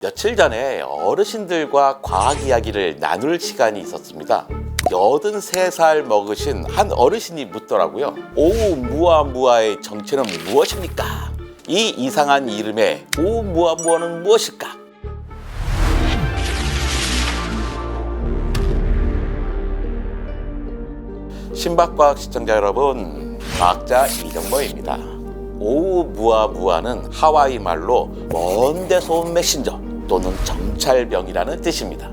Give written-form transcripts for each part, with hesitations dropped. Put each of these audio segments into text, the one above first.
며칠 전에 어르신들과 과학 이야기를 나눌 시간이 있었습니다. 83살 먹으신 한 어르신이 묻더라고요. 오umu아무아의 정체는 무엇입니까? 이 이상한 이름의 오umu아무아는 무엇일까? 신박과학 시청자 여러분, 과학자 이정모입니다. 오umu아무아는 하와이 말로 먼 데서 온 메신저 또는 정찰병이라는 뜻입니다.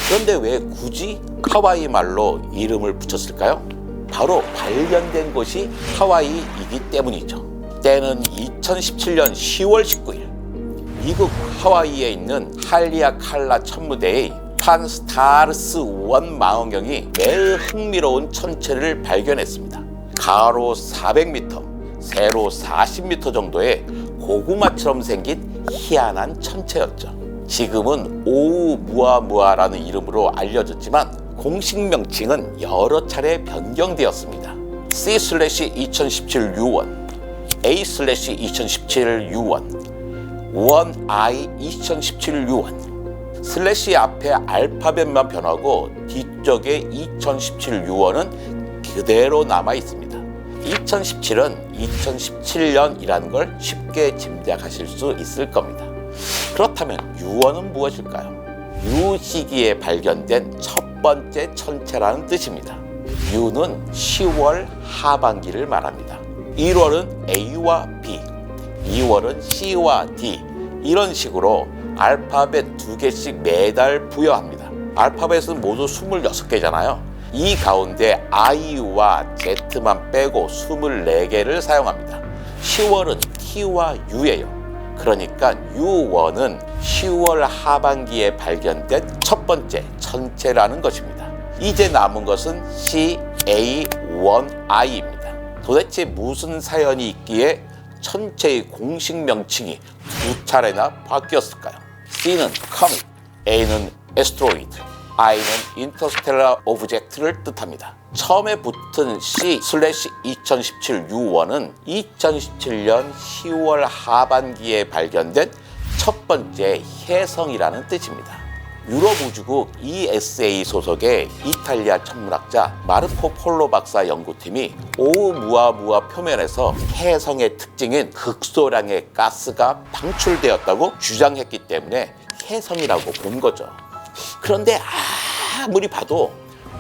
그런데 왜 굳이 하와이 말로 이름을 붙였을까요? 바로 발견된 곳이 하와이이기 때문이죠. 때는 2017년 10월 19일 미국 하와이에 있는 할리아칼라 천무대의 판스타르스 1 망원경이 매우 흥미로운 천체를 발견했습니다. 가로 400m, 세로 40m 정도의 고구마처럼 생긴 희한한 천체였죠. 지금은 오umu아무아라는 이름으로 알려졌지만 공식 명칭은 여러 차례 변경되었습니다. C/2017 U1, A/2017 U1, 1I 2017 U1, 슬래시 앞에 알파벳만 변하고 뒤쪽에 2017 U1은 그대로 남아 있습니다. 2017은 2017년이라는 걸 쉽게 짐작하실 수 있을 겁니다. 그렇다면 U1은 무엇일까요? U 시기에 발견된 첫 번째 천체라는 뜻입니다. U는 10월 하반기를 말합니다. 1월은 A와 B, 2월은 C와 D, 이런 식으로 알파벳 2개씩 매달 부여합니다. 알파벳은 모두 26개잖아요. 이 가운데 I와 Z만 빼고 24개를 사용합니다. 10월은 T와 U예요. 그러니까 U1은 10월 하반기에 발견된 첫 번째 천체라는 것입니다. 이제 남은 것은 CA1I입니다. 도대체 무슨 사연이 있기에 천체의 공식 명칭이 두 차례나 바뀌었을까요? C는 comet, A는 asteroid, I는 interstellar object를 뜻합니다. 처음에 붙은 C/2017 U1은 2017년 10월 하반기에 발견된 첫 번째 혜성이라는 뜻입니다. 유럽 우주국 ESA 소속의 이탈리아 천문학자 마르코 폴로 박사 연구팀이 오umu아무아 표면에서 혜성의 특징인 극소량의 가스가 방출되었다고 주장했기 때문에 혜성이라고 본 거죠. 그런데 아무리 봐도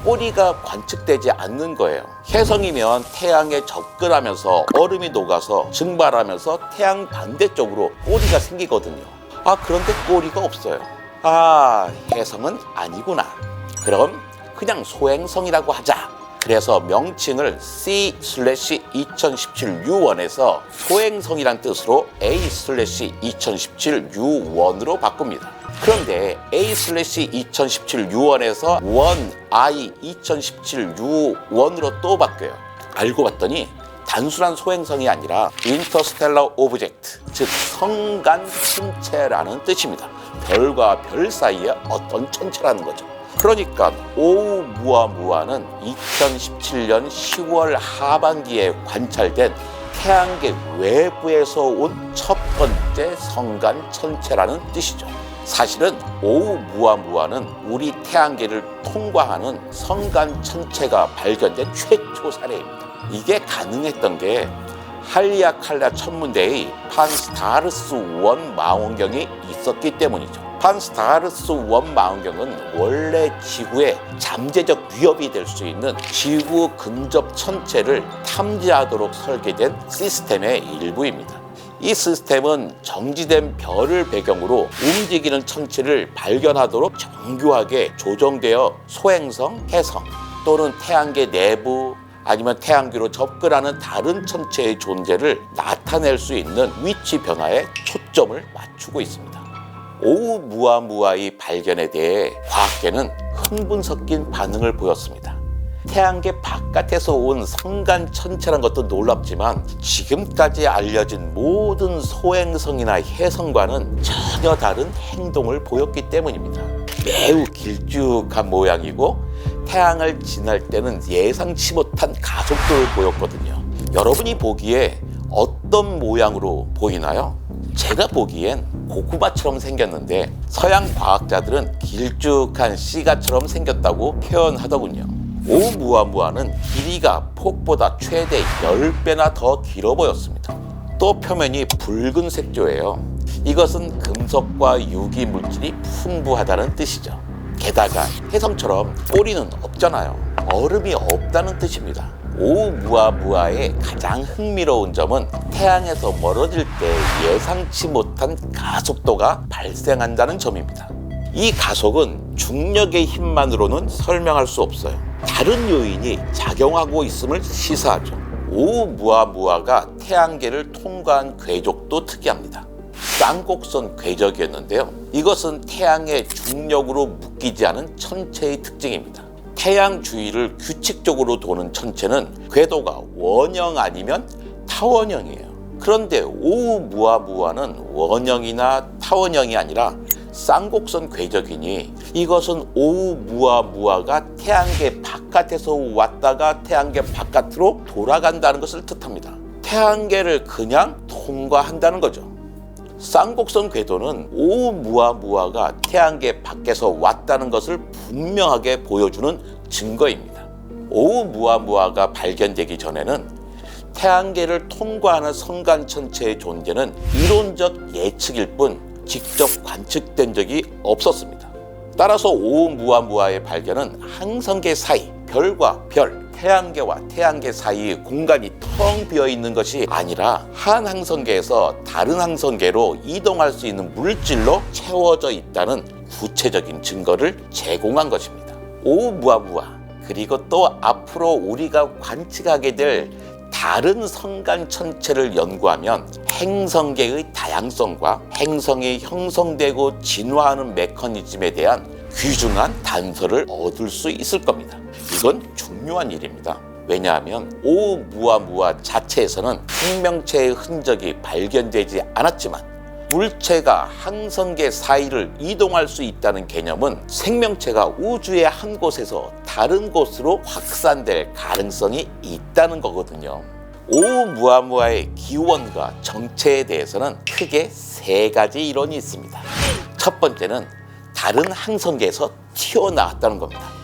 꼬리가 관측되지 않는 거예요. 혜성이면 태양에 접근하면서 얼음이 녹아서 증발하면서 태양 반대쪽으로 꼬리가 생기거든요. 그런데 꼬리가 없어요. 혜성은 아니구나. 그럼 그냥 소행성이라고 하자. 그래서 명칭을 C/2017 U1에서 소행성이란 뜻으로 A/2017 U1으로 바꿉니다. 그런데 A/2017 U1에서 1I 2017 U1으로 또 바뀌어요. 알고 봤더니 단순한 소행성이 아니라 인터스텔러 오브젝트, 즉 성간 천체라는 뜻입니다. 별과 별 사이에 어떤 천체라는 거죠. 그러니까 오umu아무아는 2017년 10월 하반기에 관찰된 태양계 외부에서 온 첫 번째 성간 천체라는 뜻이죠. 사실은 오umu아무아는 우리 태양계를 통과하는 성간 천체가 발견된 최초 사례입니다. 이게 가능했던 게 할리아칼라 천문대의 판스타르스 1 망원경이 있었기 때문이죠. 판스타르스 1 망원경은 원래 지구에 잠재적 위협이 될 수 있는 지구 근접 천체를 탐지하도록 설계된 시스템의 일부입니다. 이 시스템은 정지된 별을 배경으로 움직이는 천체를 발견하도록 정교하게 조정되어 소행성, 혜성 또는 태양계 내부 아니면 태양계로 접근하는 다른 천체의 존재를 나타낼 수 있는 위치 변화에 초점을 맞추고 있습니다. 오umu아무아의 발견에 대해 과학계는 흥분 섞인 반응을 보였습니다. 태양계 바깥에서 온 성간 천체란 것도 놀랍지만 지금까지 알려진 모든 소행성이나 혜성과는 전혀 다른 행동을 보였기 때문입니다. 매우 길쭉한 모양이고 태양을 지날 때는 예상치 못한 가속도를 보였거든요. 여러분이 보기에 어떤 모양으로 보이나요? 제가 보기엔 고구마처럼 생겼는데 서양 과학자들은 길쭉한 씨가처럼 생겼다고 표현하더군요. 오umuam우아는 길이가 폭보다 최대 10배나 더 길어 보였습니다. 또 표면이 붉은 색조예요. 이것은 금속과 유기 물질이 풍부하다는 뜻이죠. 게다가 혜성처럼 꼬리는 없잖아요. 얼음이 없다는 뜻입니다. 오umuam우아의 가장 흥미로운 점은 태양에서 멀어질 때 예상치 못한 가속도가 발생한다는 점입니다. 이 가속은 중력의 힘만으로는 설명할 수 없어요. 다른 요인이 작용하고 있음을 시사하죠. 오umuam우아가 태양계를 통과한 궤적도 특이합니다. 쌍곡선 궤적이었는데요. 이것은 태양의 중력으로 묶이지 않은 천체의 특징입니다. 태양 주위를 규칙적으로 도는 천체는 궤도가 원형 아니면 타원형이에요. 그런데 오umuam우아는 원형이나 타원형이 아니라 쌍곡선 궤적이니 이것은 오umuam우아가 태양계 바깥에서 왔다가 태양계 바깥으로 돌아간다는 것을 뜻합니다. 태양계를 그냥 통과한다는 거죠. 쌍곡선 궤도는 오umuam우아가 태양계 밖에서 왔다는 것을 분명하게 보여주는 증거입니다. 오umuam우아가 발견되기 전에는 태양계를 통과하는 성간천체의 존재는 이론적 예측일 뿐 직접 관측된 적이 없었습니다. 따라서 오umuam우아의 발견은 항성계 사이, 별과 별, 태양계와 태양계 사이의 공간이 텅 비어 있는 것이 아니라 한 항성계에서 다른 항성계로 이동할 수 있는 물질로 채워져 있다는 구체적인 증거를 제공한 것입니다. 오umuam우아, 그리고 또 앞으로 우리가 관측하게 될 다른 성간천체를 연구하면 행성계의 다양성과 행성이 형성되고 진화하는 메커니즘에 대한 귀중한 단서를 얻을 수 있을 겁니다. 이건 중요한 일입니다. 왜냐하면 오umuam우아 자체에서는 생명체의 흔적이 발견되지 않았지만 물체가 항성계 사이를 이동할 수 있다는 개념은 생명체가 우주의 한 곳에서 다른 곳으로 확산될 가능성이 있다는 거거든요. 오umuam우아의 기원과 정체에 대해서는 크게 세 가지 이론이 있습니다. 첫 번째는 다른 항성계에서 튀어나왔다는 겁니다.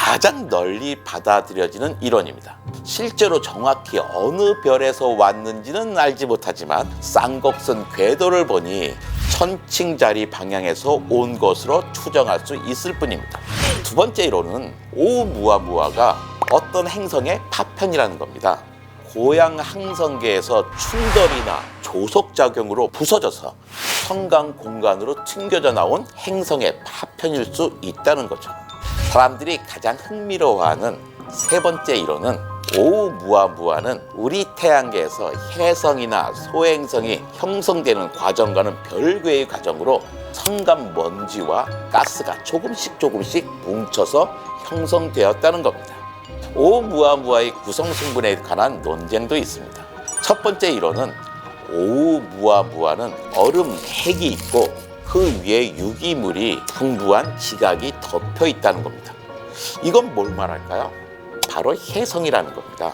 가장 널리 받아들여지는 이론입니다. 실제로 정확히 어느 별에서 왔는지는 알지 못하지만 쌍곡선 궤도를 보니 천칭자리 방향에서 온 것으로 추정할 수 있을 뿐입니다. 두 번째 이론은 오umuam우아가 어떤 행성의 파편이라는 겁니다. 고향 항성계에서 충돌이나 조속작용으로 부서져서 성간 공간으로 튕겨져 나온 행성의 파편일 수 있다는 거죠. 사람들이 가장 흥미로워하는 세 번째 이론은 오umuam우아는 우리 태양계에서 혜성이나 소행성이 형성되는 과정과는 별개의 과정으로 성간 먼지와 가스가 조금씩 뭉쳐서 형성되었다는 겁니다. 오umuam우아의 구성 성분에 관한 논쟁도 있습니다. 첫 번째 이론은 오umuam우아는 얼음 핵이 있고 그 위에 유기물이 풍부한 지각이 덮여 있다는 겁니다. 이건 뭘 말할까요? 바로 혜성이라는 겁니다.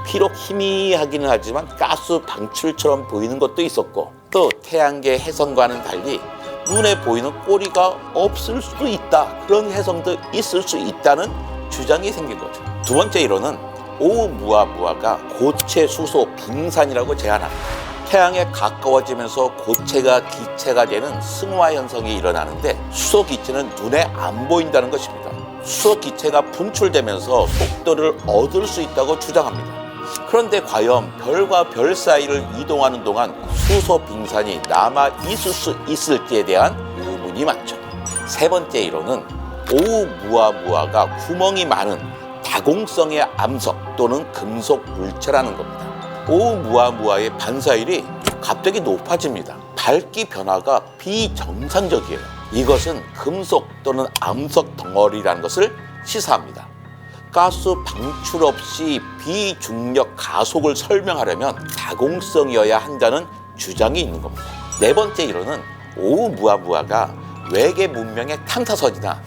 비록 희미하기는 하지만 가스 방출처럼 보이는 것도 있었고 또 태양계 혜성과는 달리 눈에 보이는 꼬리가 없을 수도 있다. 그런 혜성도 있을 수 있다는 주장이 생긴 거죠. 두 번째 이론은 오umuam우아가 고체 수소 빙산이라고 제안합니다. 태양에 가까워지면서 고체가 기체가 되는 승화 현상이 일어나는데 수소 기체는 눈에 안 보인다는 것입니다. 수소 기체가 분출되면서 속도를 얻을 수 있다고 주장합니다. 그런데 과연 별과 별 사이를 이동하는 동안 수소 빙산이 남아 있을 수 있을지에 대한 의문이 많죠. 세 번째 이론은 오umuam우아가 구멍이 많은 다공성의 암석 또는 금속 물체라는 겁니다. 오umuam우아의 반사율이 갑자기 높아집니다. 밝기 변화가 비정상적이에요. 이것은 금속 또는 암석 덩어리라는 것을 시사합니다. 가스 방출 없이 비중력 가속을 설명하려면 다공성이어야 한다는 주장이 있는 겁니다. 네 번째 이론은 오umuam우아가 외계 문명의 탐사선이나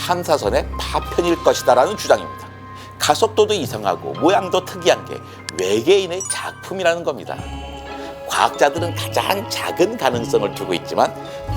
탐사선의 파편일 것이다라는 주장입니다. 가속도도 이상하고 모양도 특이한 게 외계인의 작품이라는 겁니다. 과학자들은 가장 작은 가능성을 두고 있지만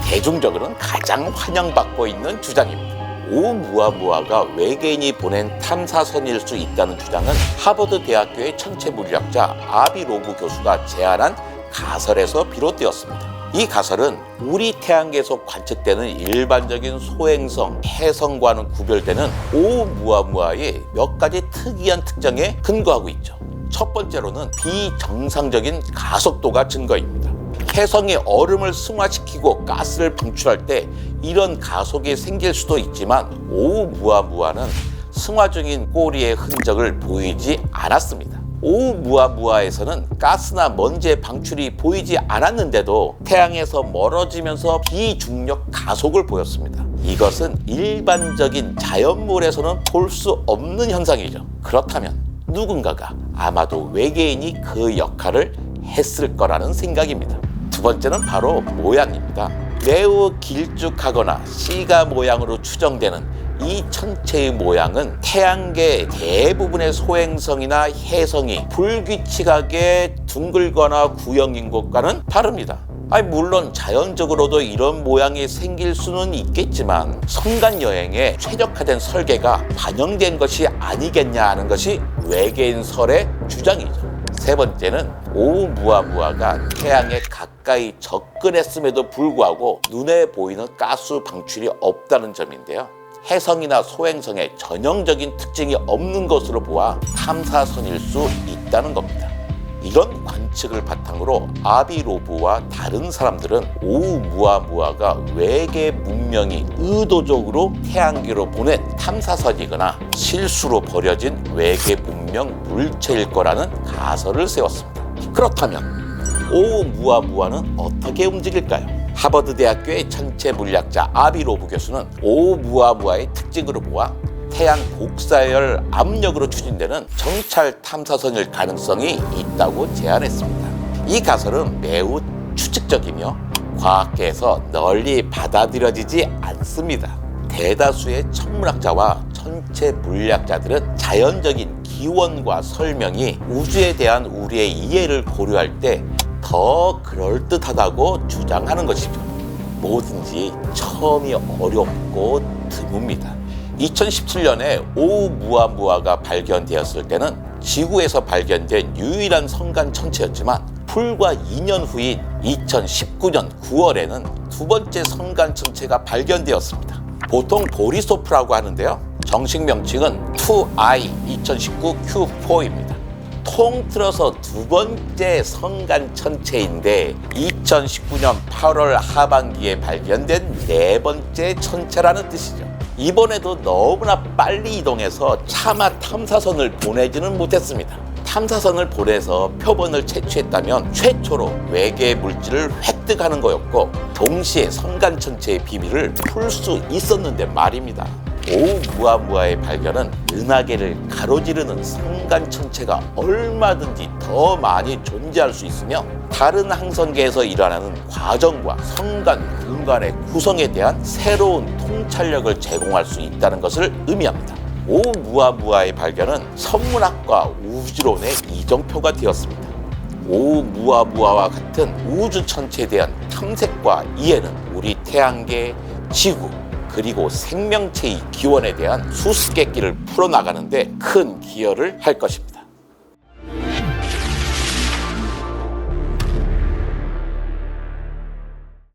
대중적으로는 가장 환영받고 있는 주장입니다. 오umu아무아가 외계인이 보낸 탐사선일 수 있다는 주장은 하버드 대학교의 천체 물리학자 아비 로브 교수가 제안한 가설에서 비롯되었습니다. 이 가설은 우리 태양계에서 관측되는 일반적인 소행성, 해성과는 구별되는 오umu아무아의 몇 가지 특이한 특징에 근거하고 있죠. 첫 번째로는 비정상적인 가속도가 증거입니다. 해성이 얼음을 승화시키고 가스를 방출할 때 이런 가속이 생길 수도 있지만 오umu아무아는 승화 중인 꼬리의 흔적을 보이지 않았습니다. 오umu아무아에서는 가스나 먼지의 방출이 보이지 않았는데도 태양에서 멀어지면서 비중력 가속을 보였습니다. 이것은 일반적인 자연물에서는 볼 수 없는 현상이죠. 그렇다면 누군가가 아마도 외계인이 그 역할을 했을 거라는 생각입니다. 두 번째는 바로 모양입니다. 매우 길쭉하거나 C가 모양으로 추정되는 이 천체의 모양은 태양계 대부분의 소행성이나 해성이 불규칙하게 둥글거나 구형인 것과는 다릅니다. 물론 자연적으로도 이런 모양이 생길 수는 있겠지만 선간 여행에 최적화된 설계가 반영된 것이 아니겠냐 하는 것이 외계인설의 주장이죠. 세 번째는 오umu아무아가 태양에 가까이 접근했음에도 불구하고 눈에 보이는 가스 방출이 없다는 점인데요. 해성이나 소행성에 전형적인 특징이 없는 것으로 보아 탐사선일 수 있다는 겁니다. 이런 관측을 바탕으로 아비 로브와 다른 사람들은 오umu아무아가 외계 문명이 의도적으로 태양계로 보낸 탐사선이거나 실수로 버려진 외계 문명 물체일 거라는 가설을 세웠습니다. 그렇다면 오umu아무아는 어떻게 움직일까요? 하버드 대학교의 천체 물리학자 아비 로브 교수는 오umu아무아의 특징으로 보아 태양 복사열 압력으로 추진되는 정찰 탐사선일 가능성이 있다고 제안했습니다. 이 가설은 매우 추측적이며 과학계에서 널리 받아들여지지 않습니다. 대다수의 천문학자와 천체 물리학자들은 자연적인 기원과 설명이 우주에 대한 우리의 이해를 고려할 때 더 그럴듯하다고 주장하는 것이죠. 뭐든지 처음이 어렵고 드뭅니다. 2017년에 오umu아무아가 발견되었을 때는 지구에서 발견된 유일한 성간 천체였지만 불과 2년 후인 2019년 9월에는 두 번째 성간 천체가 발견되었습니다. 보통 보리소프라고 하는데요. 정식 명칭은 2I 2019 Q4입니다. 통틀어서 두 번째 성간 천체인데 2019년 8월 하반기에 발견된 네 번째 천체라는 뜻이죠. 이번에도 너무나 빨리 이동해서 차마 탐사선을 보내지는 못했습니다. 탐사선을 보내서 표본을 채취했다면 최초로 외계 물질을 획득하는 거였고 동시에 성간 천체의 비밀을 풀 수 있었는데 말입니다. 오umu아무아의 발견은 은하계를 가로지르는 성간 천체가 얼마든지 더 많이 존재할 수 있으며 다른 항성계에서 일어나는 과정과 성간 공간의 구성에 대한 새로운 통찰력을 제공할 수 있다는 것을 의미합니다. 오umu아무아의 발견은 선문학과 우주론의 이정표가 되었습니다. 오umu아무아와 같은 우주 천체에 대한 탐색과 이해는 우리 태양계, 지구, 그리고 생명체의 기원에 대한 수수께끼를 풀어나가는 데 큰 기여를 할 것입니다.